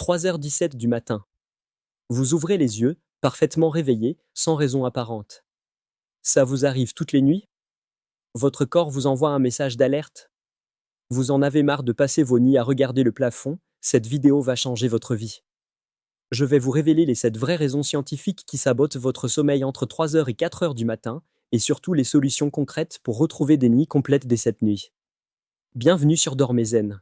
3h17 du matin. Vous ouvrez les yeux, parfaitement réveillé, sans raison apparente. Ça vous arrive toutes les nuits? Votre corps vous envoie un message d'alerte? Vous en avez marre de passer vos nuits à regarder le plafond? Cette vidéo va changer votre vie. Je vais vous révéler les 7 vraies raisons scientifiques qui sabotent votre sommeil entre 3h et 4h du matin, et surtout les solutions concrètes pour retrouver des nuits complètes dès cette nuit. Bienvenue sur Dormez Zen.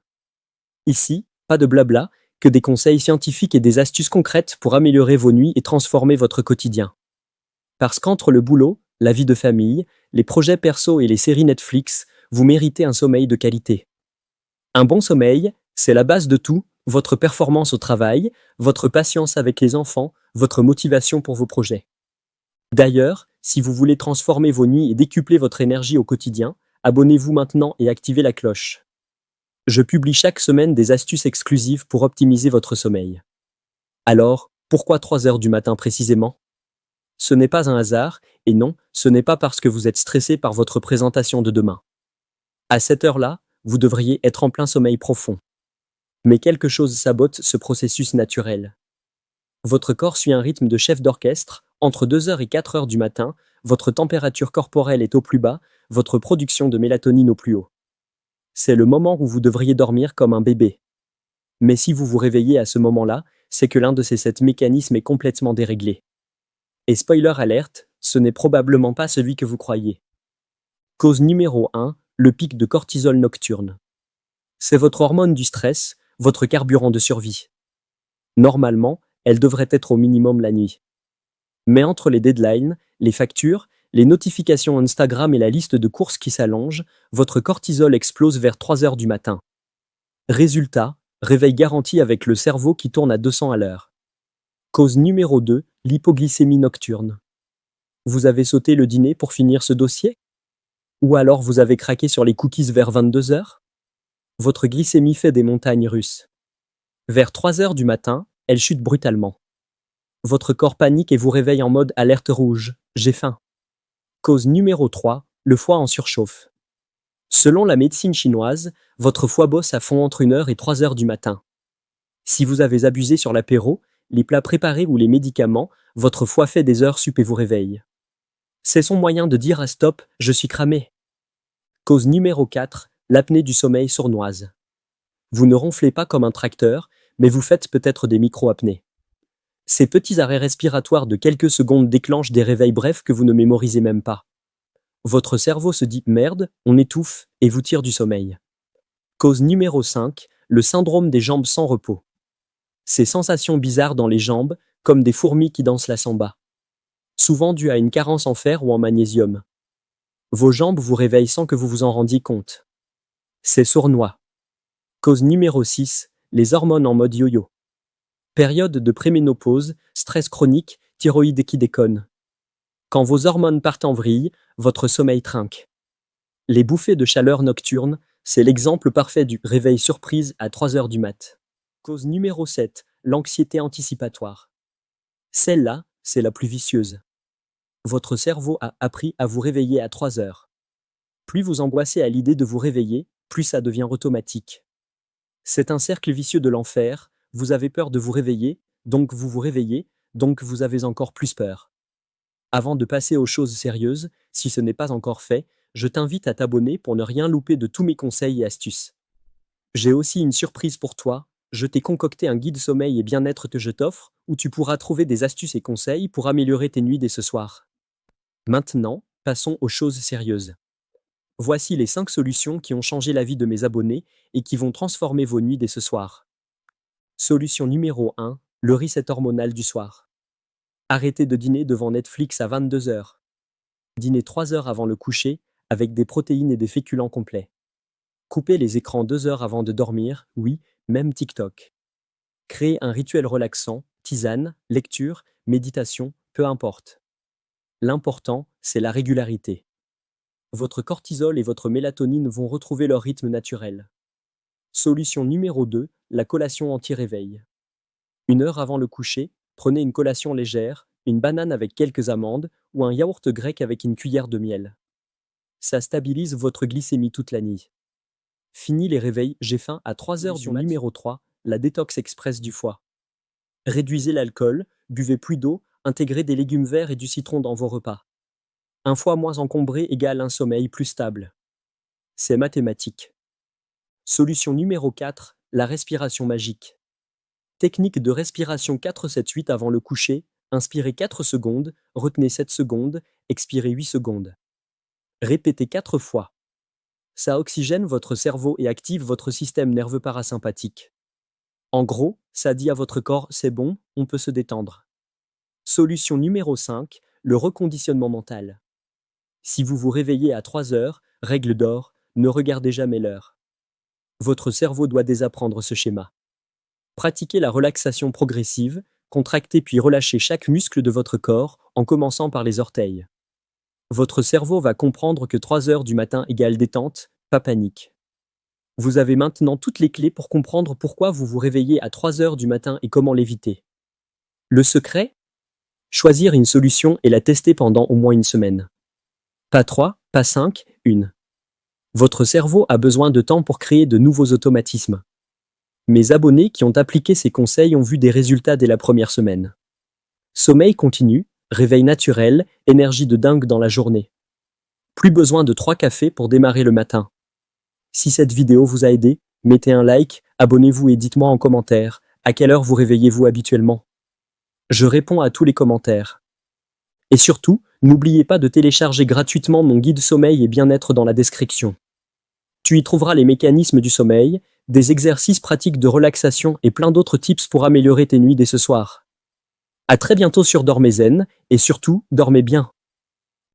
Ici, pas de blabla, que des conseils scientifiques et des astuces concrètes pour améliorer vos nuits et transformer votre quotidien. Parce qu'entre le boulot, la vie de famille, les projets perso et les séries Netflix, vous méritez un sommeil de qualité. Un bon sommeil, c'est la base de tout, votre performance au travail, votre patience avec les enfants, votre motivation pour vos projets. D'ailleurs, si vous voulez transformer vos nuits et décupler votre énergie au quotidien, abonnez-vous maintenant et activez la cloche. Je publie chaque semaine des astuces exclusives pour optimiser votre sommeil. Alors, pourquoi 3h du matin précisément? Ce n'est pas un hasard, et non, ce n'est pas parce que vous êtes stressé par votre présentation de demain. À cette heure-là, vous devriez être en plein sommeil profond. Mais quelque chose sabote ce processus naturel. Votre corps suit un rythme de chef d'orchestre, entre 2h et 4h du matin, votre température corporelle est au plus bas, votre production de mélatonine au plus haut. C'est le moment où vous devriez dormir comme un bébé. Mais si vous vous réveillez à ce moment-là, c'est que l'un de ces 7 mécanismes est complètement déréglé. Et spoiler alerte, ce n'est probablement pas celui que vous croyez. Cause numéro 1, le pic de cortisol nocturne. C'est votre hormone du stress, votre carburant de survie. Normalement, elle devrait être au minimum la nuit. Mais entre les deadlines, les factures, les notifications Instagram et la liste de courses qui s'allonge, votre cortisol explose vers 3h du matin. Résultat, réveil garanti avec le cerveau qui tourne à 200 à l'heure. Cause numéro 2, l'hypoglycémie nocturne. Vous avez sauté le dîner pour finir ce dossier? Ou alors vous avez craqué sur les cookies vers 22h? Votre glycémie fait des montagnes russes. Vers 3h du matin, elle chute brutalement. Votre corps panique et vous réveille en mode alerte rouge, j'ai faim. Cause numéro 3, le foie en surchauffe. Selon la médecine chinoise, votre foie bosse à fond entre 1h et 3h du matin. Si vous avez abusé sur l'apéro, les plats préparés ou les médicaments, votre foie fait des heures sup et vous réveille. C'est son moyen de dire à stop, je suis cramé. Cause numéro 4, l'apnée du sommeil sournoise. Vous ne ronflez pas comme un tracteur, mais vous faites peut-être des micro-apnées. Ces petits arrêts respiratoires de quelques secondes déclenchent des réveils brefs que vous ne mémorisez même pas. Votre cerveau se dit « merde, on étouffe » et vous tire du sommeil. Cause numéro 5, le syndrome des jambes sans repos. Ces sensations bizarres dans les jambes, comme des fourmis qui dansent la samba. Souvent dues à une carence en fer ou en magnésium. Vos jambes vous réveillent sans que vous vous en rendiez compte. C'est sournois. Cause numéro 6, les hormones en mode yo-yo. Période de préménopause, stress chronique, thyroïde qui déconne. Quand vos hormones partent en vrille, votre sommeil trinque. Les bouffées de chaleur nocturne, c'est l'exemple parfait du réveil surprise à 3h du mat. Cause numéro 7, l'anxiété anticipatoire. Celle-là, c'est la plus vicieuse. Votre cerveau a appris à vous réveiller à 3h. Plus vous angoissez à l'idée de vous réveiller, plus ça devient automatique. C'est un cercle vicieux de l'enfer, vous avez peur de vous réveiller, donc vous vous réveillez, donc vous avez encore plus peur. Avant de passer aux choses sérieuses, si ce n'est pas encore fait, je t'invite à t'abonner pour ne rien louper de tous mes conseils et astuces. J'ai aussi une surprise pour toi, je t'ai concocté un guide sommeil et bien-être que je t'offre, où tu pourras trouver des astuces et conseils pour améliorer tes nuits dès ce soir. Maintenant, passons aux choses sérieuses. Voici les 5 solutions qui ont changé la vie de mes abonnés et qui vont transformer vos nuits dès ce soir. Solution numéro 1, le reset hormonal du soir. Arrêtez de dîner devant Netflix à 22h. Dînez 3 heures avant le coucher, avec des protéines et des féculents complets. Coupez les écrans 2 heures avant de dormir, oui, même TikTok. Créez un rituel relaxant, tisane, lecture, méditation, peu importe. L'important, c'est la régularité. Votre cortisol et votre mélatonine vont retrouver leur rythme naturel. Solution numéro 2, la collation anti-réveil. 1 heure avant le coucher, prenez une collation légère, une banane avec quelques amandes ou un yaourt grec avec une cuillère de miel. Ça stabilise votre glycémie toute la nuit. Fini les réveils, j'ai faim à 3h du numéro 3, la détox express du foie. Réduisez l'alcool, buvez plus d'eau, intégrez des légumes verts et du citron dans vos repas. Un foie moins encombré égale un sommeil plus stable. C'est mathématique. Solution numéro 4, la respiration magique. Technique de respiration 4-7-8 avant le coucher, inspirez 4 secondes, retenez 7 secondes, expirez 8 secondes. Répétez 4 fois. Ça oxygène votre cerveau et active votre système nerveux parasympathique. En gros, ça dit à votre corps « c'est bon, on peut se détendre ». Solution numéro 5, le reconditionnement mental. Si vous vous réveillez à 3 heures, règle d'or, ne regardez jamais l'heure. Votre cerveau doit désapprendre ce schéma. Pratiquez la relaxation progressive, contractez puis relâchez chaque muscle de votre corps en commençant par les orteils. Votre cerveau va comprendre que 3 heures du matin égale détente, pas panique. Vous avez maintenant toutes les clés pour comprendre pourquoi vous vous réveillez à 3 heures du matin et comment l'éviter. Le secret ? Choisir une solution et la tester pendant au moins une semaine. Pas 3, pas 5, 1. Votre cerveau a besoin de temps pour créer de nouveaux automatismes. Mes abonnés qui ont appliqué ces conseils ont vu des résultats dès la première semaine. Sommeil continu, réveil naturel, énergie de dingue dans la journée. Plus besoin de 3 cafés pour démarrer le matin. Si cette vidéo vous a aidé, mettez un like, abonnez-vous et dites-moi en commentaire à quelle heure vous réveillez-vous habituellement. Je réponds à tous les commentaires. Et surtout, n'oubliez pas de télécharger gratuitement mon guide sommeil et bien-être dans la description. Tu y trouveras les mécanismes du sommeil, des exercices pratiques de relaxation et plein d'autres tips pour améliorer tes nuits dès ce soir. À très bientôt sur Dormez Zen et surtout, dormez bien.